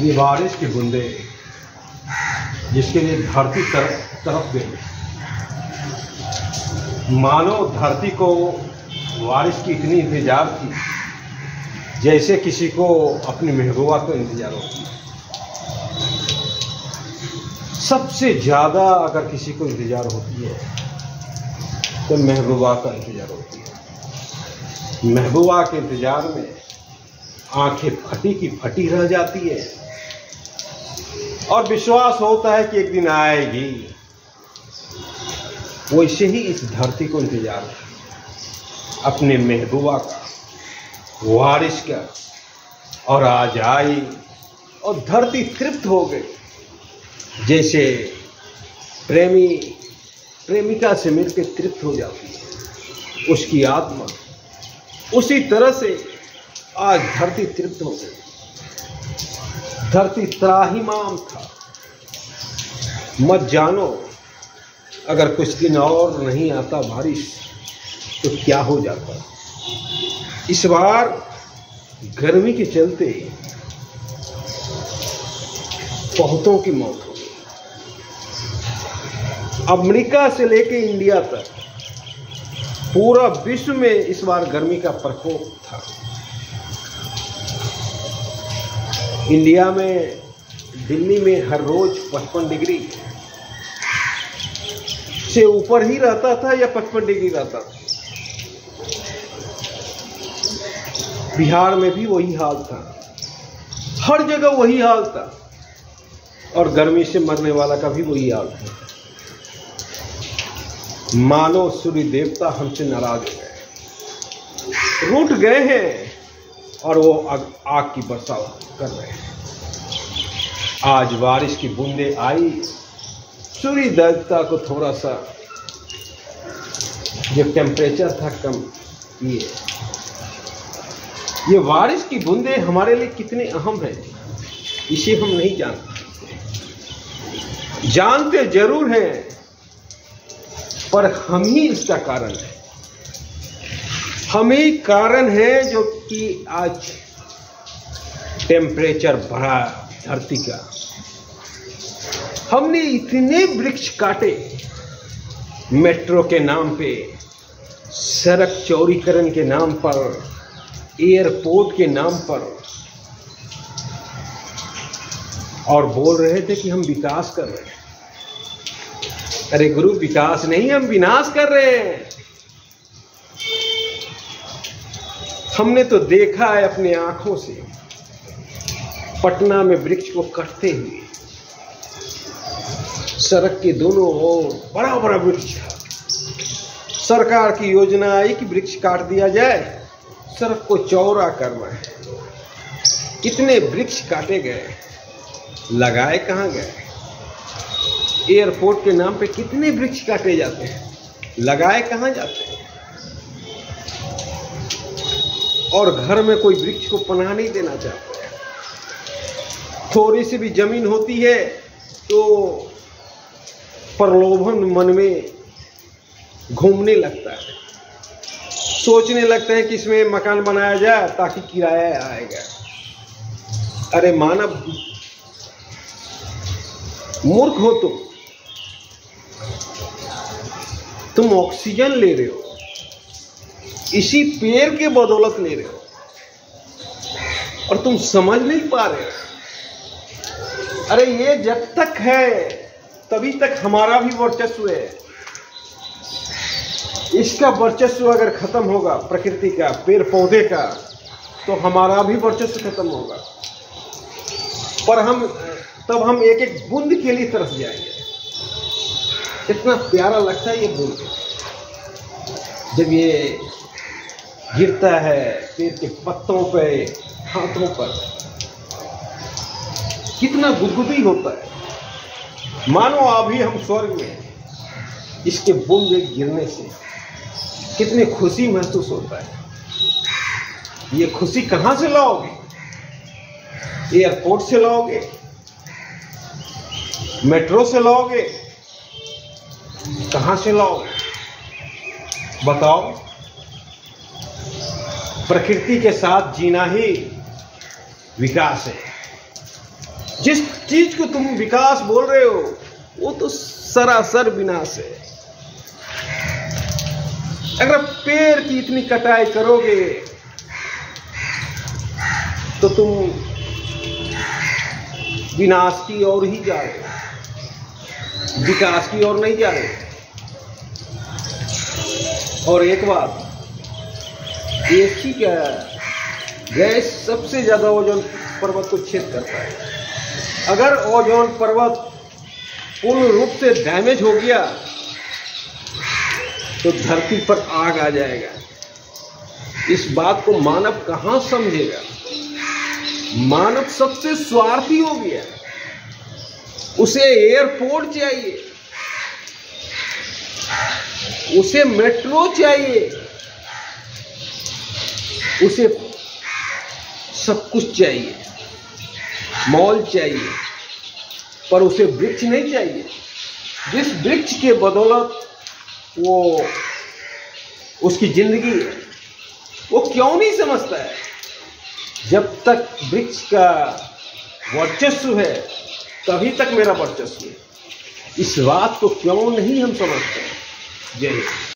ये बारिश की बूंदे जिसके लिए धरती तरफ गई, मानो धरती को बारिश की इतनी इंतजार थी जैसे किसी को अपनी महबूबा को इंतजार होती है। सबसे ज्यादा अगर किसी को इंतजार होती है तो महबूबा का इंतजार होती है। महबूबा के इंतजार में आंखें फटी की फटी रह जाती है और विश्वास होता है कि एक दिन आएगी। वैसे ही इस धरती को इंतजार है अपने महबूबा का, वारिस का, और आज आई और धरती तृप्त हो गई। जैसे प्रेमिका से मिलकर तृप्त हो जाती है उसकी आत्मा, उसी तरह से आज धरती तृप्त हो गई। धरती त्राहिमाम था। मत जानो अगर कुछ दिन और नहीं आता बारिश तो क्या हो जाता। इस बार गर्मी के चलते बहुतों की मौत हो गई। अमेरिका से लेकर इंडिया तक पूरा विश्व में इस बार गर्मी का प्रकोप था। इंडिया में, दिल्ली में हर रोज 55 डिग्री से ऊपर ही रहता था या 55 डिग्री रहता था। बिहार में भी वही हाल था, हर जगह वही हाल था, और गर्मी से मरने वाला का भी वही हाल था। मानो सूर्य देवता हमसे नाराज हो गए, रूठ गए हैं और वो आग की वर्षा कर रहे हैं। आज बारिश की बूंदें आई, सूर्य देवता को थोड़ा सा जो टेम्परेचर था कम किए। ये बारिश की बूंदें हमारे लिए कितने अहम हैं इसे हम नहीं जानते। जानते जरूर हैं पर हम ही इसका कारण है। हम ही कारण है जो कि आज टेम्परेचर बढ़ा धरती का। हमने इतने वृक्ष काटे मेट्रो के नाम पे, सड़क चौड़ीकरण के नाम पर, एयरपोर्ट के नाम पर, और बोल रहे थे कि हम विकास कर रहे हैं। अरे गुरु, विकास नहीं, हम विनाश कर रहे हैं। हमने तो देखा है अपने आंखों से पटना में वृक्ष को कटते हुए। सड़क के दोनों ओर बड़ा बड़ा वृक्ष था। सरकार की योजना आई कि वृक्ष काट दिया जाए, सड़क को चौड़ा करना है। कितने वृक्ष काटे गए, लगाए कहाँ गए? एयरपोर्ट के नाम पे कितने वृक्ष काटे जाते हैं, लगाए कहाँ जाते हैं? और घर में कोई वृक्ष को पनाह नहीं देना चाहता है। थोड़ी सी भी जमीन होती है तो प्रलोभन मन में घूमने लगता है, सोचने लगता है कि इसमें मकान बनाया जाए ताकि किराया आएगा। अरे मानव, मूर्ख हो तुम ऑक्सीजन ले रहे हो, इसी पेड़ के बदौलत ले रहे हो, और तुम समझ नहीं पा रहे हो। अरे ये जब तक है तभी तक हमारा भी वर्चस्व है। इसका वर्चस्व अगर खत्म होगा, प्रकृति का, पेड़ पौधे का, तो हमारा भी वर्चस्व खत्म होगा। पर तब हम एक एक बूंद के लिए तरस जाएंगे। कितना प्यारा लगता है ये बूंद जब ये गिरता है पेड़ के पत्तों पे, हाथों पर, कितना गुदगुदी होता है। मानो अभी हम स्वर्ग में, इसके बूंदे गिरने से कितनी खुशी महसूस होता है। ये खुशी कहां से लाओगे? एयरपोर्ट से लाओगे? मेट्रो से लाओगे? कहां से लाओगे बताओ? प्रकृति के साथ जीना ही विकास है। जिस चीज को तुम विकास बोल रहे हो वो तो सरासर विनाश है। अगर पेड़ की इतनी कटाई करोगे तो तुम विनाश की ओर ही जा रहे हो, विकास की ओर नहीं जा रहे। और एक बात, एसी क्या गैस सबसे ज्यादा ओजोन परत को छेद करता है। अगर ओजोन परत पूर्ण रूप से डैमेज हो गया तो धरती पर आग आ जाएगा। इस बात को मानव कहां समझेगा? मानव सबसे स्वार्थी हो गया। उसे एयरपोर्ट चाहिए, उसे मेट्रो चाहिए, उसे सब कुछ चाहिए, मॉल चाहिए, पर उसे वृक्ष नहीं चाहिए। जिस वृक्ष के बदौलत वो उसकी जिंदगी है, वो क्यों नहीं समझता है? जब तक वृक्ष का वर्चस्व है तभी तक मेरा वर्चस्व है। इस बात को क्यों नहीं हम समझते? जय हिंद।